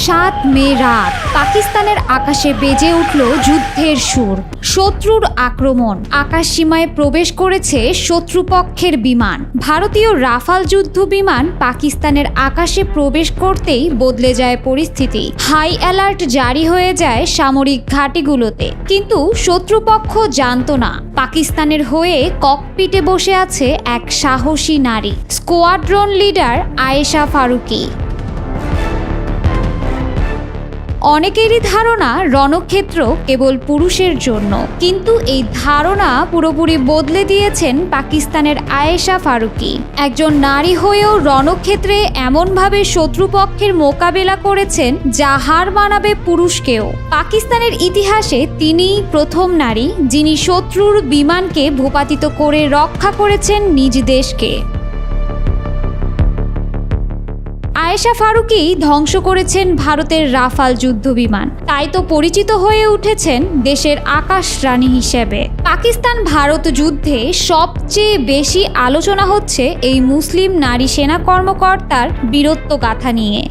7 মে রাত পাকিস্তানের আকাশে বেজে উঠল যুদ্ধের সুর। শত্রুর আক্রমণ, আকাশ সীমায় প্রবেশ করেছে শত্রুপক্ষের বিমান। ভারতীয় রাফাল যুদ্ধ বিমান পাকিস্তানের আকাশে প্রবেশ করতেই বদলে যায় পরিস্থিতি। হাই অ্যালার্ট জারি হয়ে যায় সামরিক ঘাঁটিগুলোতে। কিন্তু শত্রুপক্ষ জানত না পাকিস্তানের হয়ে ককপিটে বসে আছে এক সাহসী নারী, স্কোয়াড্রন লিডার আয়েশা ফারুকি। অনেকেরই ধারণা রণক্ষেত্র কেবল পুরুষের জন্য, কিন্তু এই ধারণা পুরোপুরি বদলে দিয়েছেন পাকিস্তানের আয়েশা ফারুকি। একজন নারী হয়েও রণক্ষেত্রে এমনভাবে শত্রুপক্ষের মোকাবেলা করেছেন যা হার মানাবে পুরুষকেও। পাকিস্তানের ইতিহাসে তিনিই প্রথম নারী যিনি শত্রুর বিমানকে ভূপাতিত করে রক্ষা করেছেন নিজ দেশকে। আয়েশা ফারুকি ধ্বংস করেছেন ভারতের রাফাল যুদ্ধ বিমান, তাই তো পরিচিত হয়ে উঠেছেন দেশের আকাশ রানী হিসেবে। পাকিস্তান ভারত যুদ্ধে সবচেয়ে বেশি আলোচনা হচ্ছে এই মুসলিম নারী সেনা কর্মকর্তার বীরত্বগাথা নিয়ে।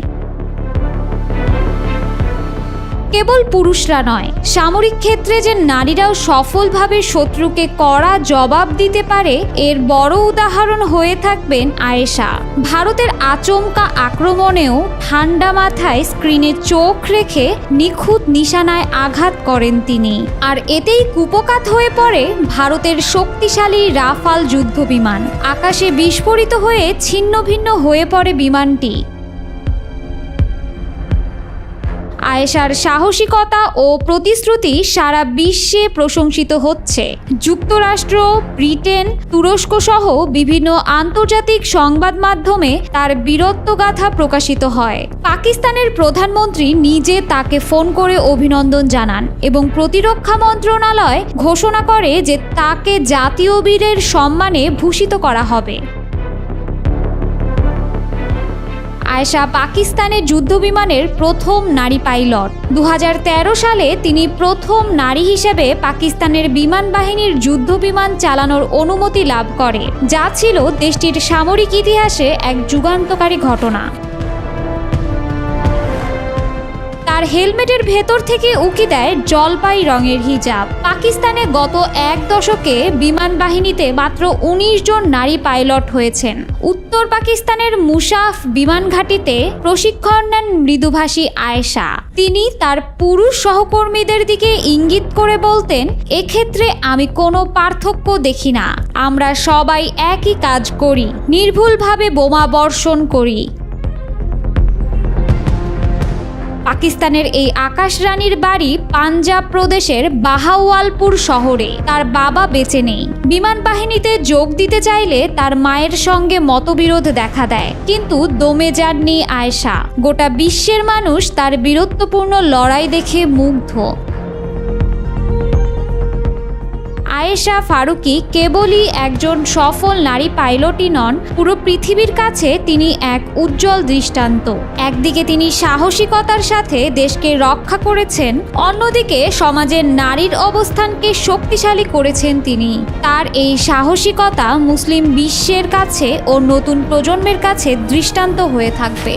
কেবল পুরুষরা নয়, সামরিক ক্ষেত্রে যে নারীরাও সফলভাবে শত্রুকে কড়া জবাব দিতে পারে এর বড় উদাহরণ হয়ে থাকবেন আয়েশা। ভারতের আচমকা আক্রমণেও ঠান্ডা মাথায় স্ক্রিনে চোখ রেখে নিখুঁত নিশানায় আঘাত করেন তিনি, আর এতেই কুপকাত হয়ে পড়ে ভারতের শক্তিশালী রাফাল যুদ্ধ বিমান। আকাশে বিস্ফোরিত হয়ে ছিন্ন ভিন্ন হয়ে পড়ে বিমানটি। আয়েশার সাহসিকতা ও প্রতিশ্রুতি সারা বিশ্বে প্রশংসিত হচ্ছে। যুক্তরাষ্ট্র, ব্রিটেন, তুরস্ক সহ বিভিন্ন আন্তর্জাতিক সংবাদ মাধ্যমে তার বীরত্বগাথা প্রকাশিত হয়। পাকিস্তানের প্রধানমন্ত্রী নিজে তাকে ফোন করে অভিনন্দন জানান এবং প্রতিরক্ষা মন্ত্রণালয় ঘোষণা করে যে তাকে জাতীয় বীরের সম্মানে ভূষিত করা হবে। আয়েশা পাকিস্তানের যুদ্ধবিমানের প্রথম নারী পাইলট। 2013 সালে তিনি প্রথম নারী হিসেবে পাকিস্তানের বিমান বাহিনীর যুদ্ধবিমান চালানোর অনুমতি লাভ করে, যা ছিল দেশটির সামরিক ইতিহাসে এক যুগান্তকারী ঘটনা। তার হেলমেটের ভেতর থেকে উকি দেয় জলপাই রঙের হিজাব। পাকিস্তানে গত এক দশকে বিমান বাহিনীতে মাত্র 19 জন নারী পাইলট হয়েছেন। উত্তর পাকিস্তানের মুশাফ বিমান ঘাঁটিতে প্রশিক্ষণ নেন মৃদুভাষী আয়েশা। তিনি তার পুরুষ সহকর্মীদের দিকে ইঙ্গিত করে বলতেন, এক্ষেত্রে আমি কোনো পার্থক্য দেখি না, আমরা সবাই একই কাজ করি, নির্ভুলভাবে বোমা বর্ষণ করি। পাকিস্তানের এই আকাশ রানীর বাড়ি পাঞ্জাব প্রদেশের বাহাওয়ালপুর শহরে। তার বাবা বেঁচে নেই। বিমান বাহিনীতে যোগ দিতে চাইলে তার মায়ের সঙ্গে মতবিরোধ দেখা দেয়, কিন্তু দমে যাননি আয়েশা। গোটা বিশ্বের মানুষ তার বীরত্বপূর্ণ লড়াই দেখে মুগ্ধ। আয়েশা ফারুকি কেবলই একজন সফল নারী পাইলটই নন, পুরো পৃথিবীর কাছে তিনি এক উজ্জ্বল দৃষ্টান্ত। একদিকে তিনি সাহসিকতার সাথে দেশকে রক্ষা করেছেন, অন্যদিকে সমাজের নারীর অবস্থানকে শক্তিশালী করেছেন তিনি। তার এই সাহসিকতা মুসলিম বিশ্বের কাছে ও নতুন প্রজন্মের কাছে দৃষ্টান্ত হয়ে থাকবে।